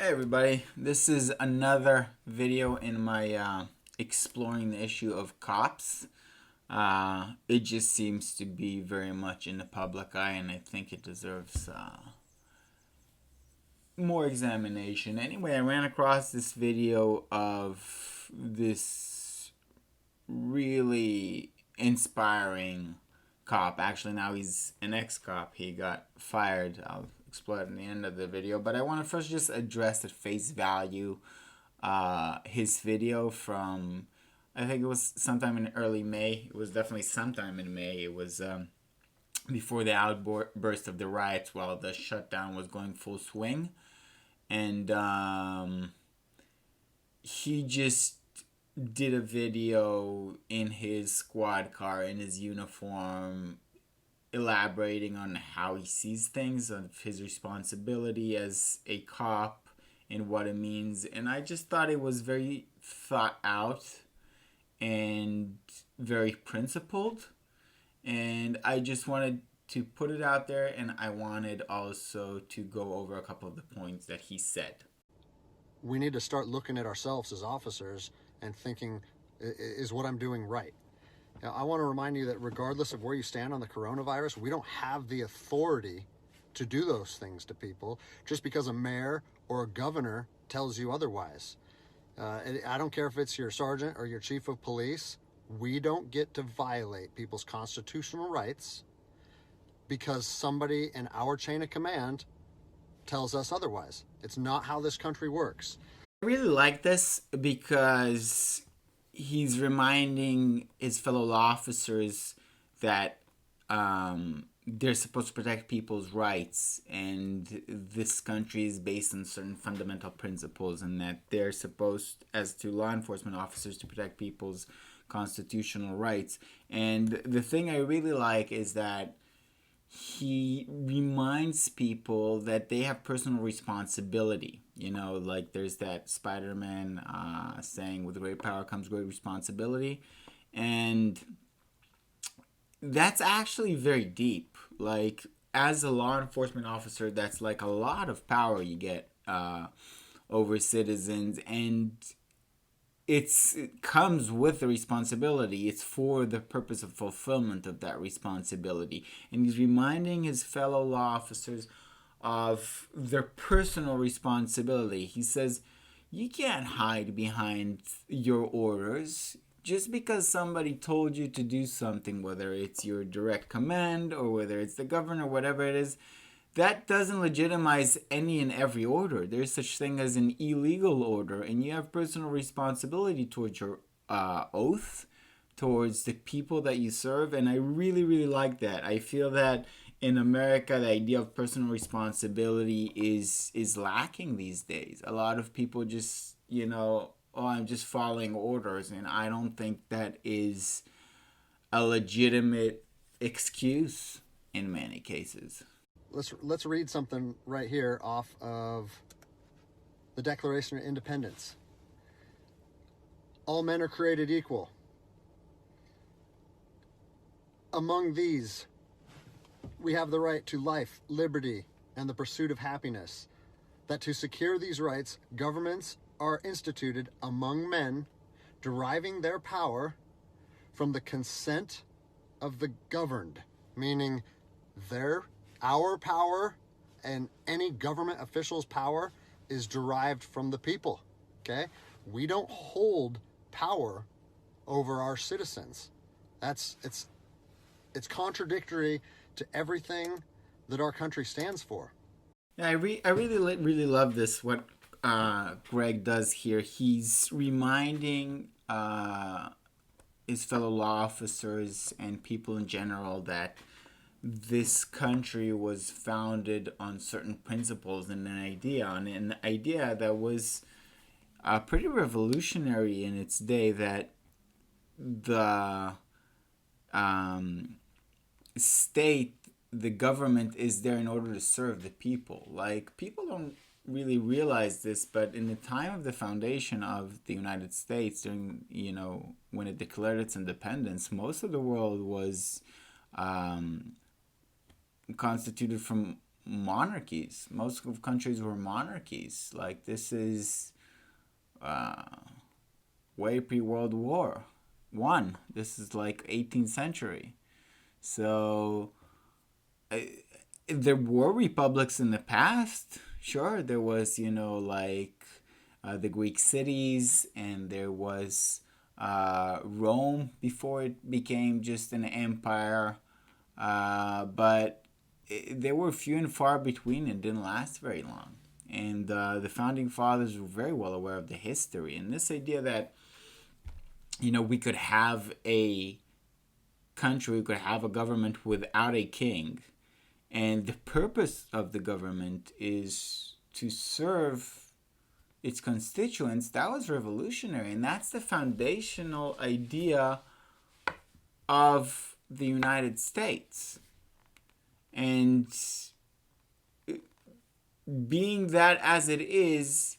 Hey everybody, this is another video in my exploring the issue of cops. It just seems to be very much in the public eye, and I think it deserves more examination. Anyway, I ran across this video of this really inspiring cop. Actually, now he's an ex-cop. He got fired. I'll explore it in the end of the video, but I want to first just address at face value his video from, I think it was sometime in early May. It was definitely sometime in May. It was before the outburst of the riots while the shutdown was going full swing. And he just did a video in his squad car in his uniform, elaborating on how he sees things, of his responsibility as a cop and what it means. And I just thought it was very thought out and very principled. And I just wanted to put it out there, and I wanted also to go over a couple of the points that he said. We need to start looking at ourselves as officers and thinking, is what I'm doing right? Now, I want to remind you that regardless of where you stand on the coronavirus, we don't have the authority to do those things to people just because a mayor or a governor tells you otherwise. I don't care if it's your sergeant or your chief of police. We don't get to violate people's constitutional rights because somebody in our chain of command tells us otherwise. It's not how this country works. I really like this because he's reminding his fellow officers that they're supposed to protect people's rights, and this country is based on certain fundamental principles, and that they're supposed, as to law enforcement officers, to protect people's constitutional rights. And the thing I really like is that he reminds people that they have personal responsibility. You know, like there's that Spider-Man saying, with great power comes great responsibility. And that's actually very deep. Like, as a law enforcement officer, that's like a lot of power you get over citizens. And it comes with the responsibility. It's for the purpose of fulfillment of that responsibility. And he's reminding his fellow law officers of their personal responsibility. He says, you can't hide behind your orders. Just because somebody told you to do something, whether it's your direct command or whether it's the governor, whatever it is, that doesn't legitimize any and every order. There's such thing as an illegal order, and you have personal responsibility towards your oath, towards the people that you serve, and I really, really like that. I feel that in America, the idea of personal responsibility is lacking these days. A lot of people just, oh, I'm just following orders, and I don't think that is a legitimate excuse in many cases. Let's read something right here off of the Declaration of Independence. All men are created equal. Among these, we have the right to life, liberty, and the pursuit of happiness. That to secure these rights, governments are instituted among men, deriving their power from the consent of the governed, meaning our power and any government official's power is derived from the people. Okay? We don't hold power over our citizens. It's contradictory to everything that our country stands for. Yeah, I really love this. What Greg does here, he's reminding his fellow law officers and people in general that this country was founded on certain principles and an idea that was pretty revolutionary in its day, that the state, the government, is there in order to serve the people. Like, people don't really realize this, but in the time of the foundation of the United States, during, when it declared its independence, most of the world was constituted from monarchies. Most of countries were monarchies. Like, this is way pre-World War One. This is like 18th century. So there were republics in the past. Sure, there was, like the Greek cities, and there was Rome before it became just an empire. But they were few and far between and didn't last very long. And the founding fathers were very well aware of the history. And this idea that, we could have a country, we could have a government without a king. And the purpose of the government is to serve its constituents. That was revolutionary. And that's the foundational idea of the United States. And being that as it is,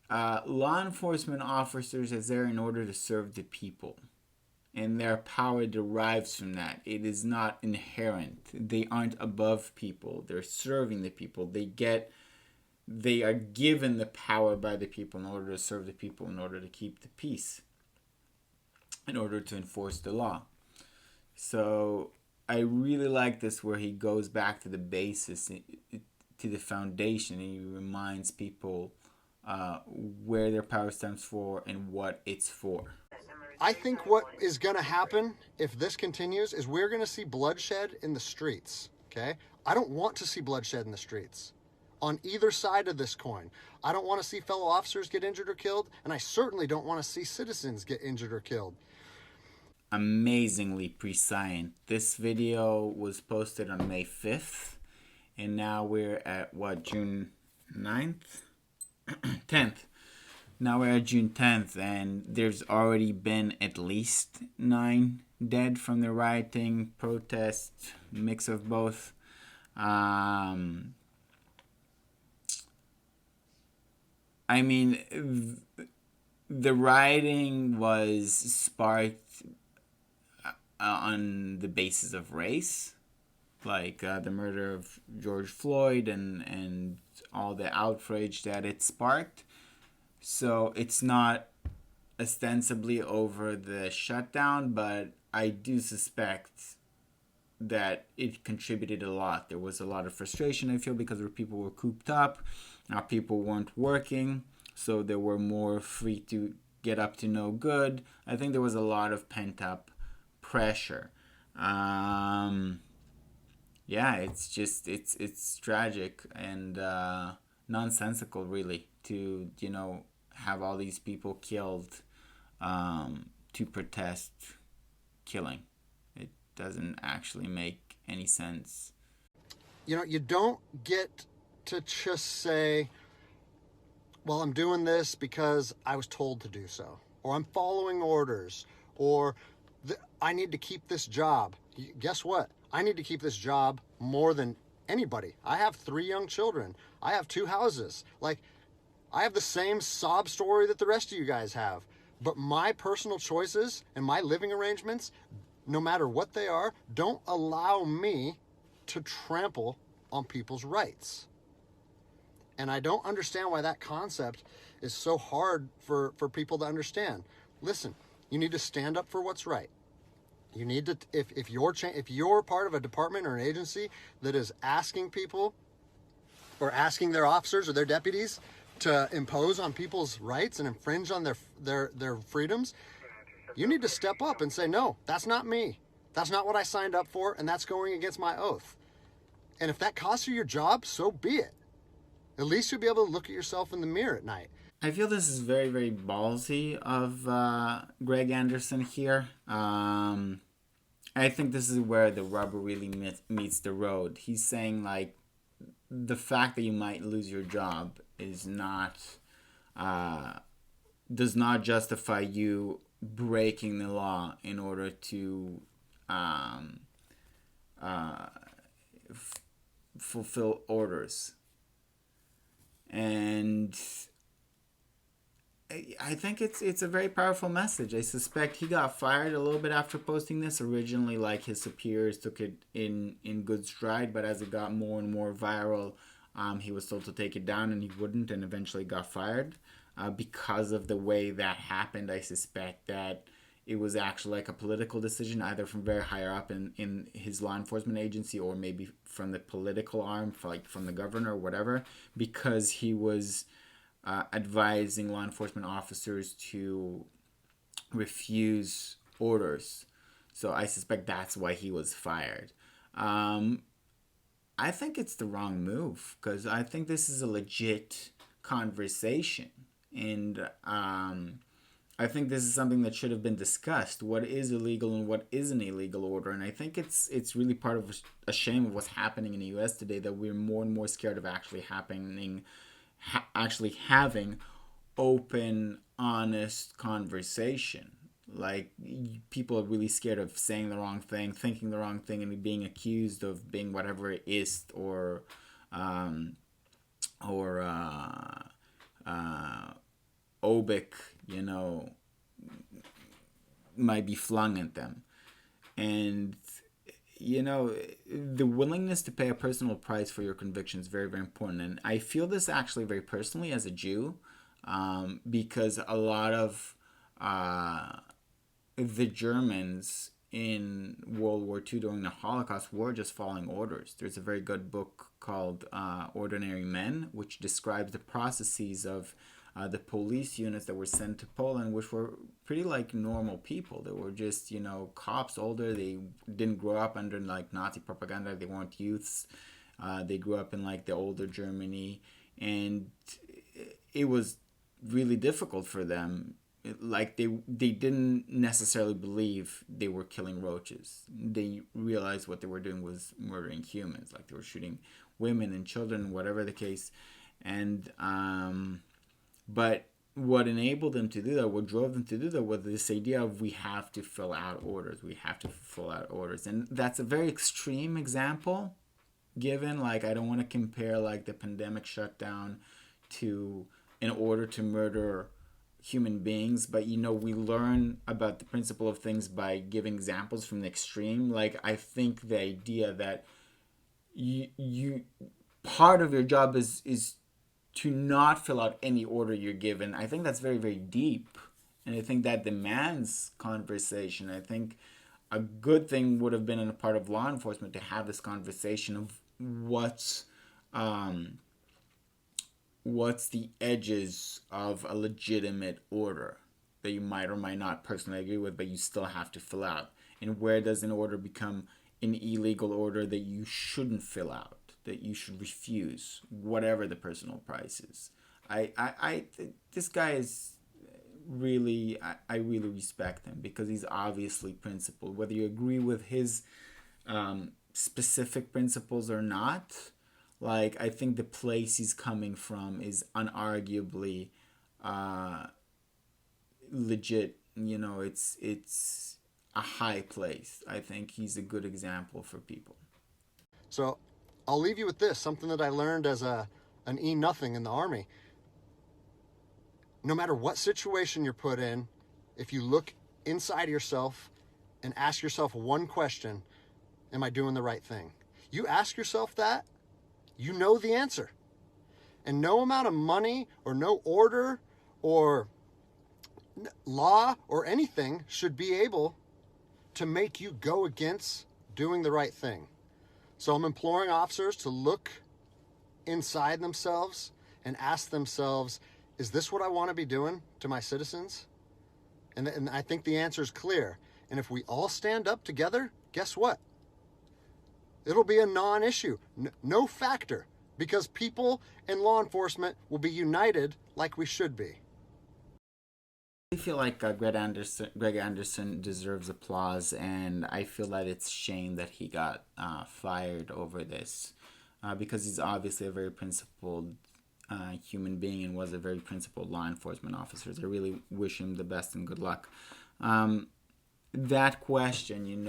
law enforcement officers are there in order to serve the people. And their power derives from that. It is not inherent. They aren't above people. They're serving the people. They are given the power by the people in order to serve the people, in order to keep the peace, in order to enforce the law. So I really like this, where he goes back to the basis, to the foundation, and he reminds people where their power stems for and what it's for. I think what is going to happen if this continues is we're going to see bloodshed in the streets, okay? I don't want to see bloodshed in the streets on either side of this coin. I don't want to see fellow officers get injured or killed, and I certainly don't want to see citizens get injured or killed. Amazingly prescient. This video was posted on May 5th, and now we're at, June 9th? 10th. Now we're at June 10th, and there's already been at least 9 dead from the rioting, protest, mix of both. I mean, the rioting was sparked on the basis of race, like the murder of George Floyd and all the outrage that it sparked. So it's not ostensibly over the shutdown, but I do suspect that it contributed a lot. There was a lot of frustration, I feel, because people were cooped up. People weren't working, so they were more free to get up to no good. I think there was a lot of pent-up pressure. Yeah, it's just, it's tragic and nonsensical, really, to, have all these people killed to protest killing. It doesn't actually make any sense. You don't get to just say, well, I'm doing this because I was told to do so, or I'm following orders, or I need to keep this job. Guess what? I need to keep this job more than anybody. I have 3 young children. I have 2 houses. Like, I have the same sob story that the rest of you guys have. But my personal choices and my living arrangements, no matter what they are, don't allow me to trample on people's rights. And I don't understand why that concept is so hard for people to understand. Listen, you need to stand up for what's right. You need to, if you're part of a department or an agency that is asking people or asking their officers or their deputies to impose on people's rights and infringe on their freedoms, you need to step up and say, no, that's not me. That's not what I signed up for, and that's going against my oath. And if that costs you your job, so be it. At least you'll be able to look at yourself in the mirror at night. I feel this is very, very ballsy of Greg Andersen here. I think this is where the rubber really meets the road. He's saying, like, the fact that you might lose your job is not does not justify you breaking the law in order to fulfill orders. And I think it's a very powerful message. I suspect he got fired a little bit after posting this. Originally, like, his superiors took it in good stride, but as it got more and more viral, he was told to take it down, and he wouldn't, and eventually got fired. Because of the way that happened, I suspect that it was actually like a political decision, either from very higher up in his law enforcement agency, or maybe from the political arm, like from the governor or whatever, because he was advising law enforcement officers to refuse orders. So I suspect that's why he was fired. I think it's the wrong move, because I think this is a legit conversation. And I think this is something that should have been discussed. What is illegal and what is an illegal order? And I think it's really part of a shame of what's happening in the U.S. today, that we're more and more scared of actually having open, honest conversation. Like, people are really scared of saying the wrong thing, thinking the wrong thing, and being accused of being whatever it is, or obic, might be flung at them. And the willingness to pay a personal price for your conviction is very, very important. And I feel this actually very personally as a Jew, because a lot of the Germans in World War II during the Holocaust were just following orders. There's a very good book called Ordinary Men, which describes the processes of the police units that were sent to Poland, which were pretty like normal people. They were just, cops, older. They didn't grow up under like Nazi propaganda. They weren't youths. They grew up in like the older Germany, and it was really difficult for them. Like, they didn't necessarily believe they were killing roaches. They realized what they were doing was murdering humans. Like, they were shooting women and children, whatever the case. And but what enabled them to do that, what drove them to do that, was this idea of we have to fill out orders. We have to fill out orders. And that's a very extreme example, given, like, I don't want to compare, like, the pandemic shutdown to an order to murder human beings, but we learn about the principle of things by giving examples from the extreme. Like, I think the idea that you part of your job is to not fill out any order you're given, I think that's very, very deep, and I think that demands conversation. I think a good thing would have been on the part of law enforcement to have this conversation of what's the edges of a legitimate order that you might or might not personally agree with, but you still have to fill out. And where does an order become an illegal order that you shouldn't fill out, that you should refuse, whatever the personal price is? This guy is really, I really respect him, because he's obviously principled. Whether you agree with his specific principles or not, like, I think the place he's coming from is unarguably legit. It's a high place. I think he's a good example for people. So I'll leave you with this, something that I learned as an E-nothing in the Army. No matter what situation you're put in, if you look inside yourself and ask yourself one question, am I doing the right thing? You ask yourself that, you know the answer. And no amount of money or no order or law or anything should be able to make you go against doing the right thing. So I'm imploring officers to look inside themselves and ask themselves, is this what I want to be doing to my citizens? And I think the answer is clear. And if we all stand up together, guess what? It'll be a non-issue, no factor, because people and law enforcement will be united like we should be. I feel like Greg Andersen deserves applause, and I feel that it's shame that he got fired over this, because he's obviously a very principled human being and was a very principled law enforcement officer. I really wish him the best and good luck. That question,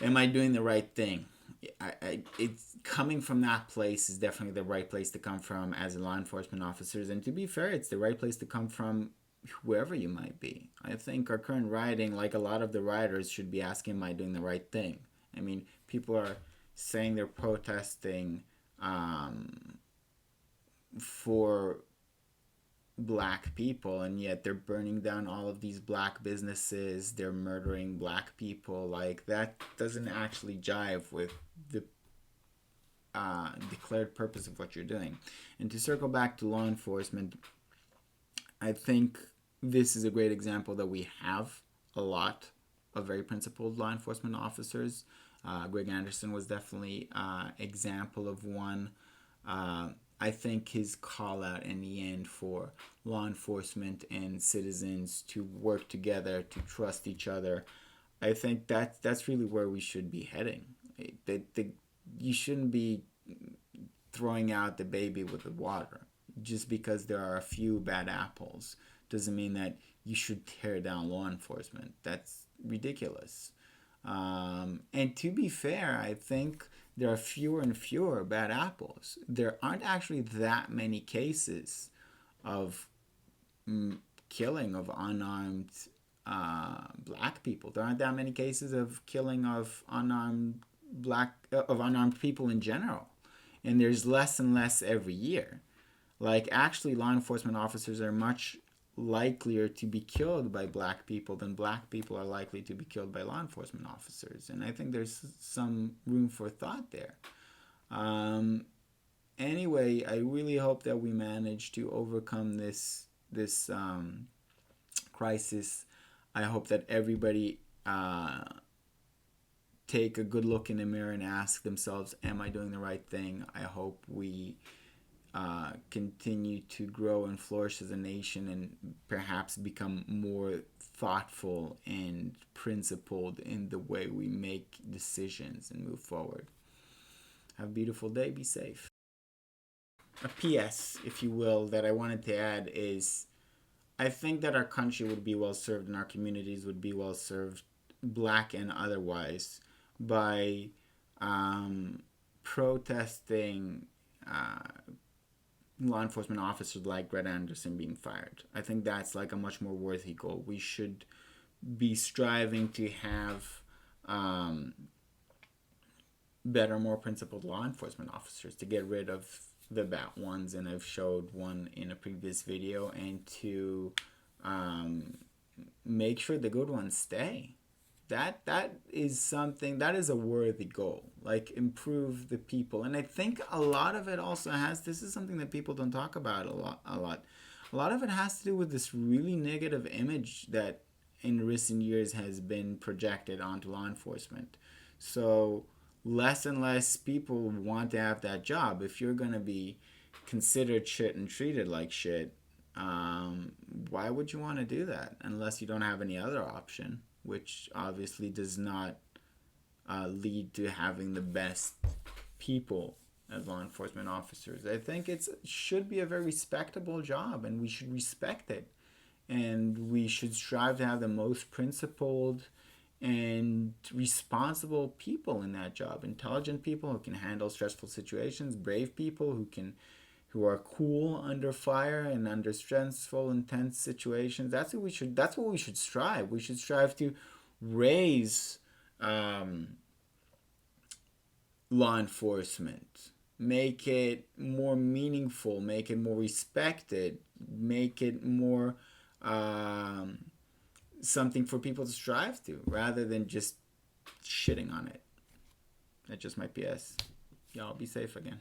am I doing the right thing? it's coming from that place is definitely the right place to come from as a law enforcement officers. And to be fair, it's the right place to come from whoever you might be. I think our current rioting, like a lot of the rioters, should be asking, am I doing the right thing? I mean, people are saying they're protesting for black people, and yet they're burning down all of these black businesses, they're murdering black people. Like, that doesn't actually jive with the declared purpose of what you're doing. And to circle back to law enforcement, I think this is a great example that we have a lot of very principled law enforcement officers. Greg Andersen was definitely an example of one. I think his call out in the end for law enforcement and citizens to work together, to trust each other, I think that's really where we should be heading. You shouldn't be throwing out the baby with the water. Just because there are a few bad apples doesn't mean that you should tear down law enforcement. That's ridiculous. And to be fair, I think there are fewer and fewer bad apples. There aren't actually that many cases of killing of unarmed black people. There aren't that many cases of killing of unarmed people in general, and there's less and less every year. Like, actually, law enforcement officers are much likelier to be killed by black people than black people are likely to be killed by law enforcement officers. And I think there's some room for thought there. Anyway, I really hope that we manage to overcome this crisis. I hope that everybody take a good look in the mirror and ask themselves, am I doing the right thing? I hope we continue to grow and flourish as a nation and perhaps become more thoughtful and principled in the way we make decisions and move forward. Have a beautiful day. Be safe. A PS, if you will, that I wanted to add is I think that our country would be well served and our communities would be well served, black and otherwise, by protesting law enforcement officers like Greg Andersen being fired. I think that's like a much more worthy goal. We should be striving to have better, more principled law enforcement officers, to get rid of the bad ones, and I've showed one in a previous video, and to make sure the good ones stay. That is something, that is a worthy goal. Like, improve the people. And I think a lot of it also has, this is something that people don't talk about a lot. A lot of it has to do with this really negative image that in recent years has been projected onto law enforcement. So less and less people want to have that job. If you're going to be considered shit and treated like shit, why would you want to do that unless you don't have any other option, which obviously does not lead to having the best people as law enforcement officers. I think it should be a very respectable job, and we should respect it. And we should strive to have the most principled and responsible people in that job. Intelligent people who can handle stressful situations, brave people who are cool under fire and under stressful, intense situations. That's what we should strive. We should strive to raise law enforcement, make it more meaningful, make it more respected, make it more something for people to strive to, rather than just shitting on it. That just might be us. Y'all be safe again.